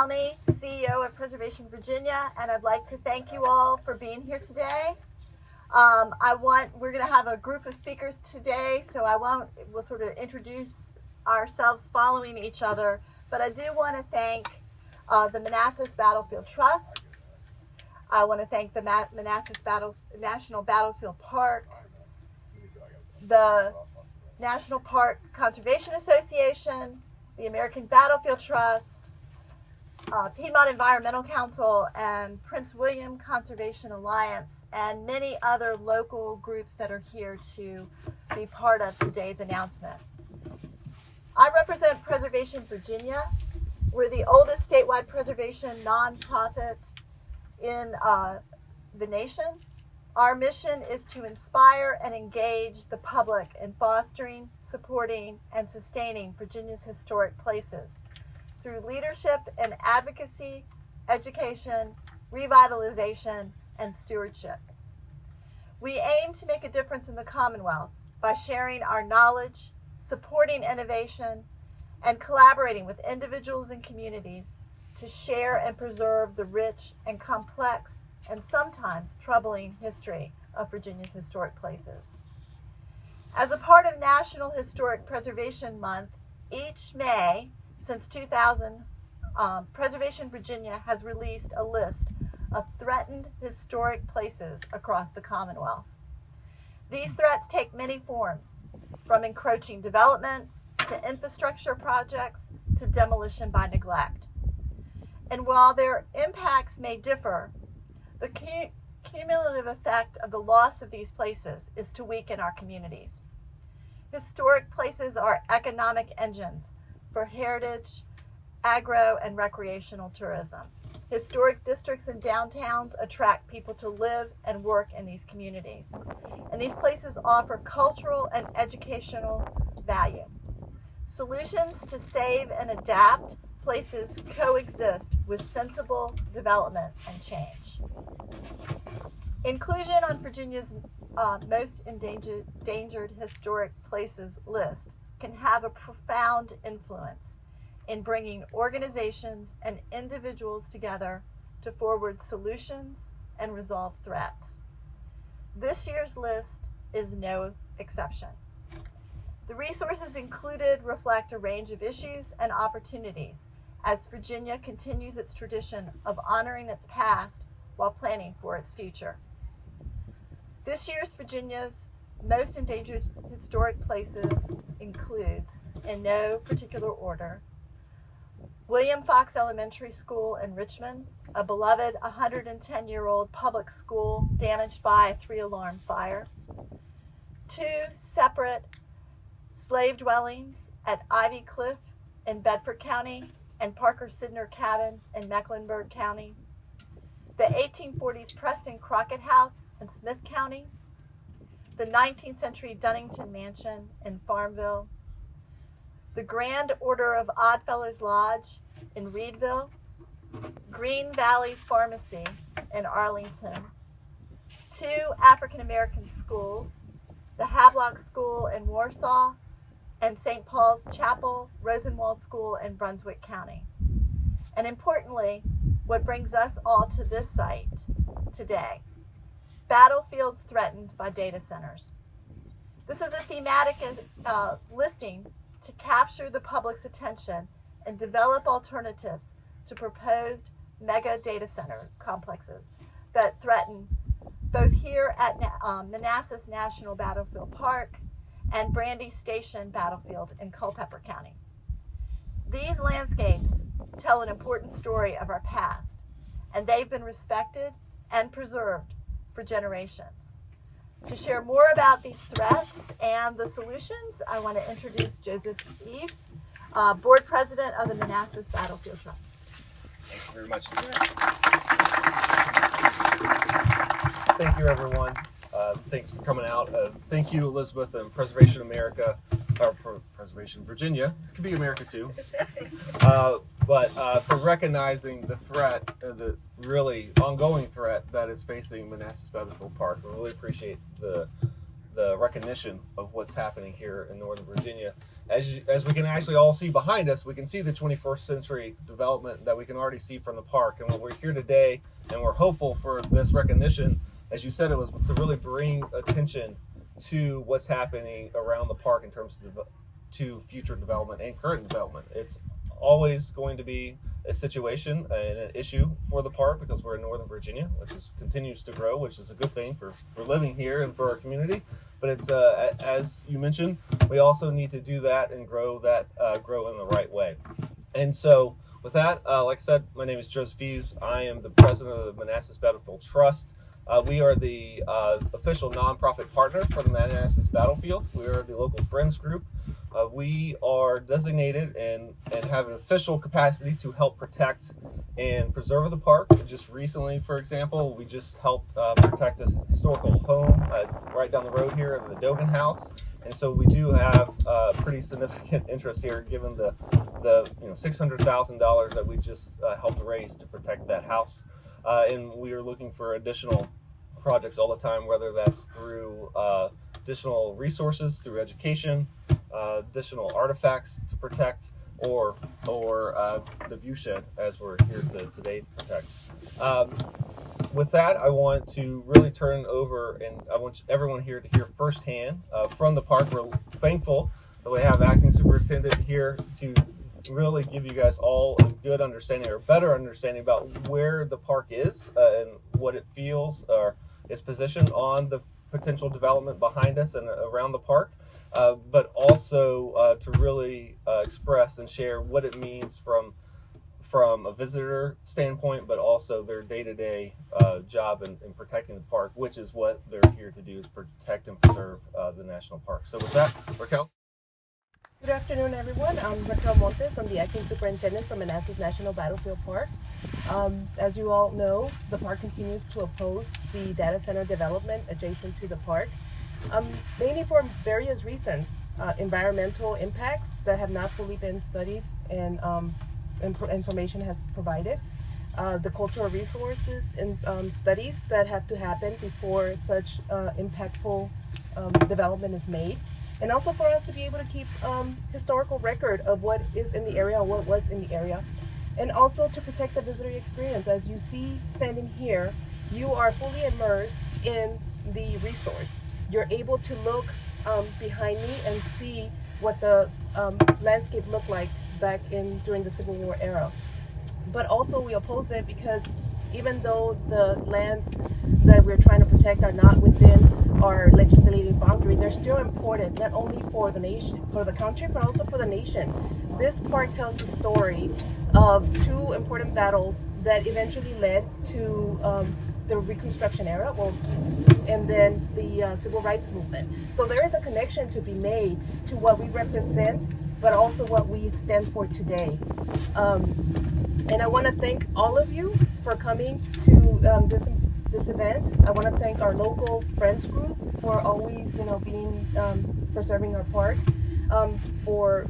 Downey, CEO of Preservation Virginia, and I'd like to thank you all for being here today. We're going to have a group of speakers today, so we'll sort of introduce ourselves following each other, but I do want to thank the Manassas Battlefield Trust. I want to thank the Manassas National Battlefield Park, the National Park Conservation Association, the American Battlefield Trust, Piedmont Environmental Council, and Prince William Conservation Alliance, and many other local groups that are here to be part of today's announcement. I represent Preservation Virginia. We're the oldest statewide preservation nonprofit in the nation. Our mission is to inspire and engage the public in fostering, supporting, and sustaining Virginia's historic places through leadership and advocacy, education, revitalization, and stewardship. We aim to make a difference in the Commonwealth by sharing our knowledge, supporting innovation, and collaborating with individuals and communities to share and preserve the rich and complex and sometimes troubling history of Virginia's historic places. As a part of National Historic Preservation Month, each May since 2000, Preservation Virginia has released a list of threatened historic places across the Commonwealth. These threats take many forms, from encroaching development to infrastructure projects to demolition by neglect. And while their impacts may differ, the cumulative effect of the loss of these places is to weaken our communities. Historic places are economic engines for heritage, agro, and recreational tourism. Historic districts and downtowns attract people to live and work in these communities. And these places offer cultural and educational value. Solutions to save and adapt places coexist with sensible development and change. Inclusion on Virginia's most endangered historic places list can have a profound influence in bringing organizations and individuals together to forward solutions and resolve threats. This year's list is no exception. The resources included reflect a range of issues and opportunities as Virginia continues its tradition of honoring its past while planning for its future. This year's Virginia's most endangered historic places includes, in no particular order, William Fox Elementary School in Richmond, a beloved 110-year-old public school damaged by a 3-alarm fire. 2 separate slave dwellings at Ivy Cliff in Bedford County and Parker Sidner Cabin in Mecklenburg County. The 1840s Preston Crockett House in Smith County. The 19th century Dunnington Mansion in Farmville. The Grand Order of Oddfellows Lodge in Reedville. Green Valley Pharmacy in Arlington. 2 African American schools, the Havelock School in Warsaw and St. Paul's Chapel Rosenwald School in Brunswick County. And importantly, what brings us all to this site today, battlefields threatened by data centers. This is a thematic listing to capture the public's attention and develop alternatives to proposed mega data center complexes that threaten both here at Manassas National Battlefield Park and Brandy Station Battlefield in Culpeper County. These landscapes tell an important story of our past, and they've been respected and preserved for generations. To share more about these threats and the solutions, I want to introduce Joseph Eves, Board President of the Manassas Battlefield Trust. Thank you very much. Thank you, everyone. Thanks for coming out. Thank you, Elizabeth, and Preservation America, or for Preservation Virginia. It could be America too. But for recognizing the threat, the really ongoing threat that is facing Manassas Battlefield Park. We really appreciate the the recognition of what's happening here in Northern Virginia. As we can actually all see behind us, we can see the 21st century development that we can already see from the park. And when we're here today and we're hopeful for this recognition, as you said, it was to really bring attention to what's happening around the park in terms of to future development and current development. It's always going to be a situation and an issue for the park because we're in Northern Virginia, which continues to grow, which is a good thing for living here and for our community. But it's as you mentioned, we also need to do that and grow in the right way. And so with that, like I said, my name is Joseph Hughes. I am the president of the Manassas Battlefield Trust. We are the official nonprofit partner for the Manassas Battlefield. We are the local friends group. We are designated and have an official capacity to help protect and preserve the park. Just recently, for example, we just helped protect this historical home right down the road here, the Dogan House. And so we do have pretty significant interest here, given the $600,000 that we just helped raise to protect that house. And we are looking for additional projects all the time, whether that's through additional resources, through education, additional artifacts to protect, or the view shed, as we're here today to protect. With that, I want to really turn over, and I want everyone here to hear firsthand from the park. We're thankful that we have acting superintendent here to really give you guys all a good understanding or better understanding about where the park is and what it feels or its position on the potential development behind us and around the park, but also to really express and share what it means from a visitor standpoint, but also their day-to-day job in protecting the park, which is what they're here to do, is protect and preserve the national park. So with that, Raquel. Good afternoon, everyone. I'm Raquel Montes. I'm the acting superintendent for Manassas National Battlefield Park. As you all know, the park continues to oppose the data center development adjacent to the park, mainly for various reasons. Environmental impacts that have not fully been studied and information has provided. The cultural resources and studies that have to happen before such impactful development is made. And also for us to be able to keep historical record of what is in the area, or what was in the area. And also to protect the visitor experience. As you see standing here, you are fully immersed in the resource. You're able to look behind me and see what the landscape looked like back during the Civil War era. But also we oppose it because even though the lands that we're trying to protect are not within our legislative boundary, they're still important, not only for the nation, for the country, but also for the nation. This park tells the story of two important battles that eventually led to the Reconstruction era, and then the Civil Rights Movement. So there is a connection to be made to what we represent, but also what we stand for today. And I want to thank all of you for coming to this event. I want to thank our local friends group for always, being preserving our park. For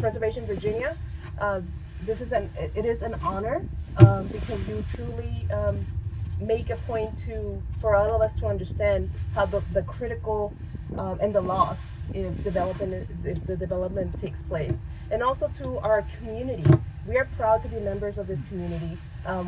Preservation Virginia, it is an honor because you truly make a point for all of us to understand how the critical and the loss if the development takes place, and also to our community. We are proud to be members of this community.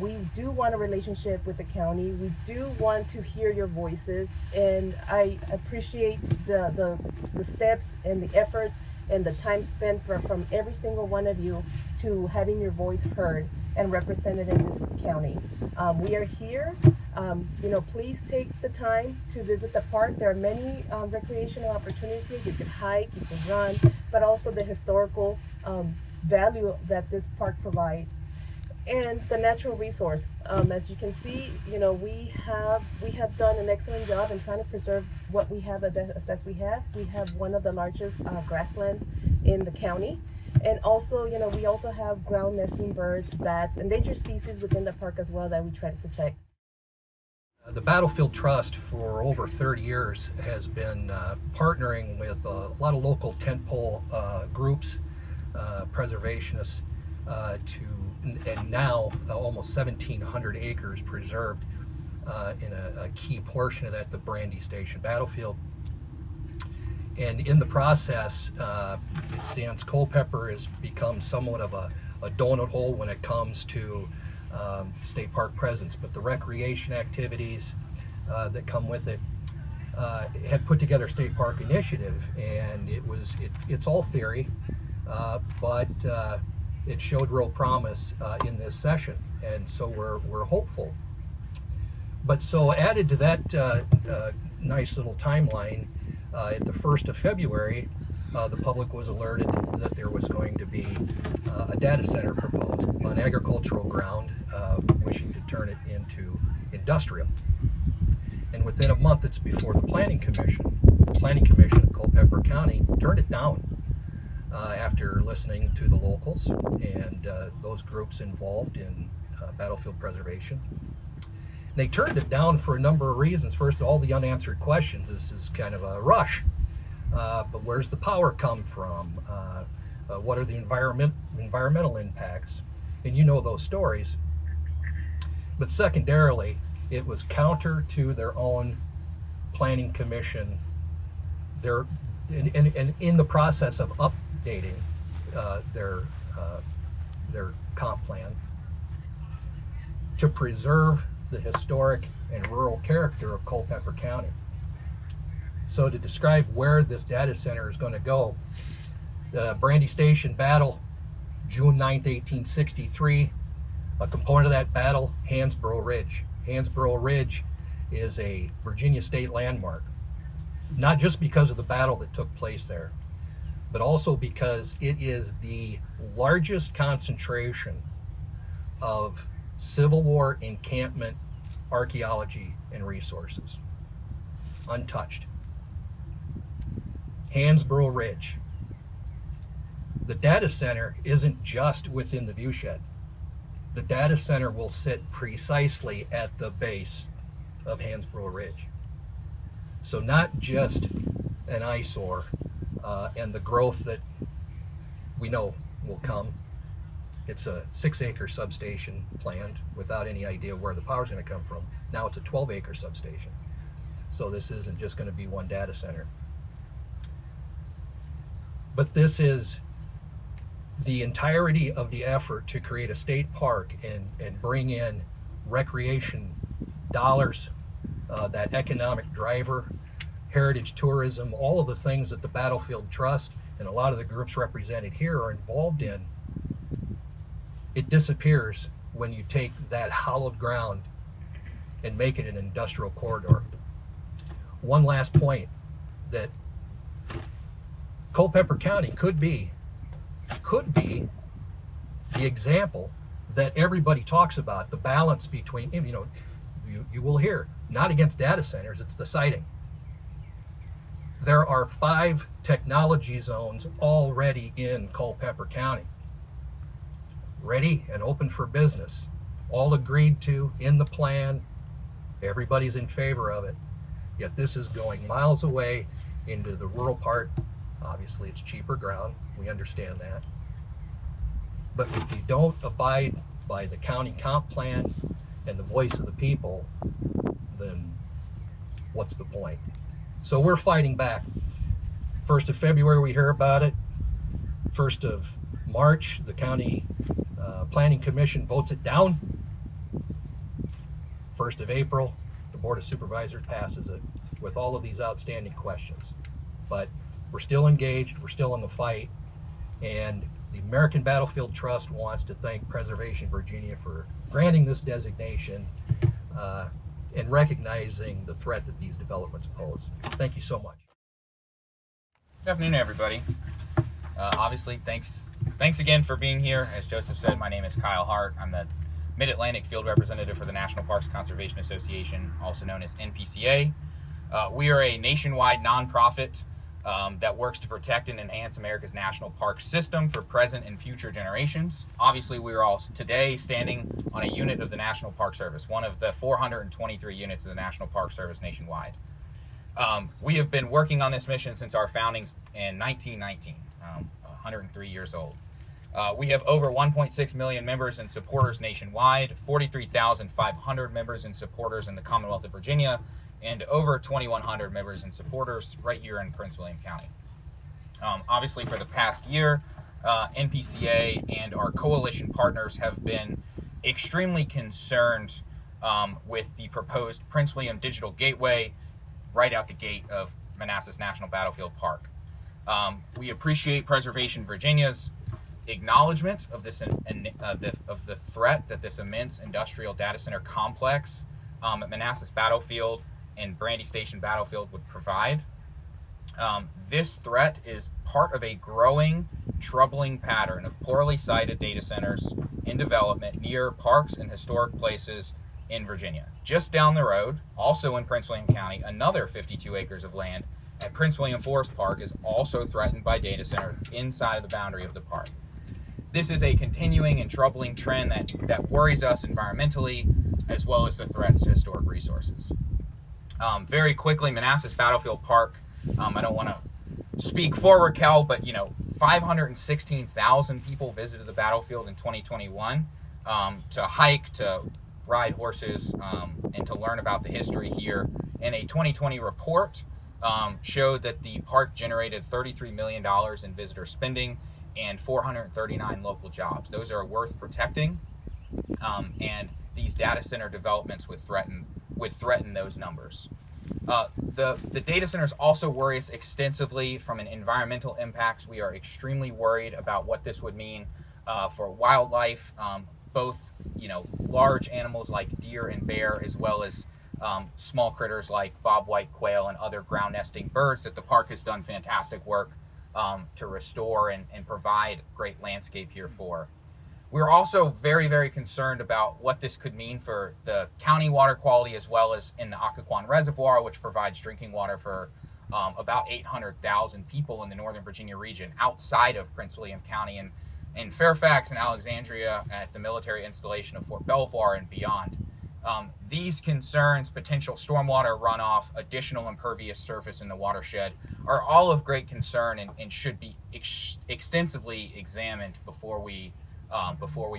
We do want a relationship with the county. We do want to hear your voices, and I appreciate the steps and the efforts and the time spent from every single one of you to having your voice heard and represented in this county. We are here. Please take the time to visit the park. There are many recreational opportunities here. You can hike, you can run, but also the historical value that this park provides, and the natural resource. As you can see, we have done an excellent job in trying to preserve what we have as best we have. We have one of the largest grasslands in the county, and also, we also have ground nesting birds, bats, endangered species within the park as well that we try to protect. The Battlefield Trust for over 30 years has been partnering with a lot of local tentpole groups, preservationists, and now almost 1,700 acres preserved in a key portion of that, the Brandy Station. Battlefield And in the process, since Culpeper has become somewhat of a donut hole when it comes to state park presence, but the recreation activities that come with it, had put together a state park initiative, and it's all theory, but it showed real promise in this session, and so we're hopeful. But so added to that nice little timeline, at the 1st of February, the public was alerted that there was going to be a data center proposed on agricultural ground, wishing to turn it into industrial. And within a month, it's before the Planning Commission. The Planning Commission of Culpeper County turned it down after listening to the locals and those groups involved in battlefield preservation. They turned it down for a number of reasons. First, all the unanswered questions. This is kind of a rush. But where's the power come from? What are the environmental impacts? And you know those stories. But secondarily, it was counter to their own planning commission. And in the process of updating their comp plan to preserve the historic and rural character of Culpeper County. So to describe where this data center is going to go, Brandy Station battle, June 9th, 1863. A component of that battle, Hansborough Ridge. Hansborough Ridge is a Virginia state landmark, not just because of the battle that took place there, but also because it is the largest concentration of Civil War encampment archaeology and resources, untouched. Hansborough Ridge. The data center isn't just within the viewshed. The data center will sit precisely at the base of Hansborough Ridge. So not just an eyesore and the growth that we know will come. It's a 6-acre substation planned without any idea where the power's going to come from. Now it's a 12-acre substation. So this isn't just going to be one data center. But this is the entirety of the effort to create a state park and bring in recreation dollars, that economic driver, heritage tourism, all of the things that the Battlefield Trust and a lot of the groups represented here are involved in. It disappears when you take that hollowed ground and make it an industrial corridor. One last point, that Culpeper County could be the example that everybody talks about, the balance between, you will hear, not against data centers, it's the siting. There are 5 technology zones already in Culpeper County, ready and open for business, all agreed to in the plan. Everybody's in favor of it. Yet this is going miles away into the rural part. Obviously, it's cheaper ground. We understand that. But if you don't abide by the county comp plan and the voice of the people, then what's the point? So we're fighting back. 1st of February, we hear about it. 1st of March, the county planning commission votes it down. 1st of April, the Board of Supervisors passes it with all of these outstanding questions. But we're still engaged, we're still in the fight, and the American Battlefield Trust wants to thank Preservation Virginia for granting this designation and recognizing the threat that these developments pose. Thank you so much. Good afternoon, everybody. Obviously, thanks again for being here. As Joseph said, my name is Kyle Hart. I'm the Mid-Atlantic Field Representative for the National Parks Conservation Association, also known as NPCA. We are a nationwide nonprofit that works to protect and enhance America's national park system for present and future generations. Obviously, we are all today standing on a unit of the National Park Service, one of the 423 units of the National Park Service nationwide. We have been working on this mission since our founding in 1919, 103 years old. We have over 1.6 million members and supporters nationwide, 43,500 members and supporters in the Commonwealth of Virginia, and over 2,100 members and supporters right here in Prince William County. Obviously, for the past year, NPCA and our coalition partners have been extremely concerned with the proposed Prince William Digital Gateway right out the gate of Manassas National Battlefield Park. We appreciate Preservation Virginia's acknowledgement of this of the threat that this immense industrial data center complex at Manassas Battlefield and Brandy Station Battlefield would provide. This threat is part of a growing, troubling pattern of poorly sited data centers in development near parks and historic places in Virginia. Just down the road, also in Prince William County, another 52 acres of land at Prince William Forest Park is also threatened by data center inside of the boundary of the park. This is a continuing and troubling trend that worries us environmentally, as well as the threats to historic resources. Very quickly, Manassas Battlefield Park, I don't want to speak for Raquel, but 516,000 people visited the battlefield in 2021 to hike, to ride horses, and to learn about the history here. And a 2020 report showed that the park generated $33 million in visitor spending and 439 local jobs. Those are worth protecting, and these data center developments would threaten those numbers. The data centers also worry us extensively from an environmental impacts. We are extremely worried about what this would mean for wildlife, both large animals like deer and bear, as well as small critters like bobwhite quail and other ground nesting birds that the park has done fantastic work to restore and provide great landscape here for. We're also very, very concerned about what this could mean for the county water quality, as well as in the Occoquan Reservoir, which provides drinking water for about 800,000 people in the Northern Virginia region outside of Prince William County, and in Fairfax and Alexandria at the military installation of Fort Belvoir and beyond. These concerns, potential stormwater runoff, additional impervious surface in the watershed, are all of great concern and should be extensively examined before we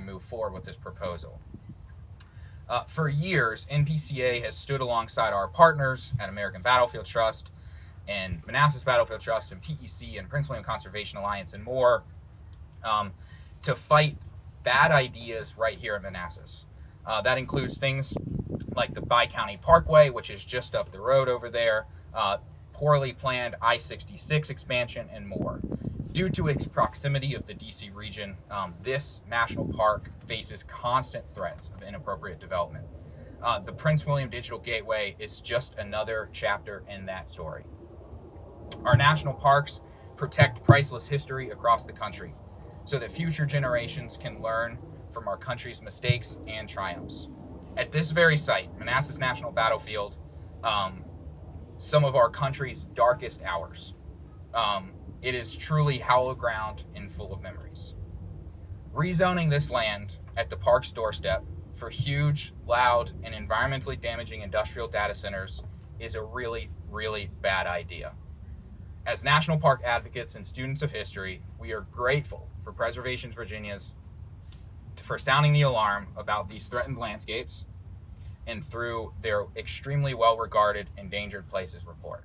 move forward with this proposal. For years, NPCA has stood alongside our partners at American Battlefield Trust and Manassas Battlefield Trust and PEC and Prince William Conservation Alliance and more to fight bad ideas right here in Manassas. That includes things like the Bi-County Parkway, which is just up the road over there, poorly planned I-66 expansion, and more. Due to its proximity of the DC region, this national park faces constant threats of inappropriate development. The Prince William Digital Gateway is just another chapter in that story. Our national parks protect priceless history across the country so that future generations can learn from our country's mistakes and triumphs. At this very site, Manassas National Battlefield, some of our country's darkest hours. It is truly hallowed ground and full of memories. Rezoning this land at the park's doorstep for huge, loud, and environmentally damaging industrial data centers is a really, really bad idea. As national park advocates and students of history, we are grateful for Preservation Virginia's for sounding the alarm about these threatened landscapes and through their extremely well-regarded Endangered Places report.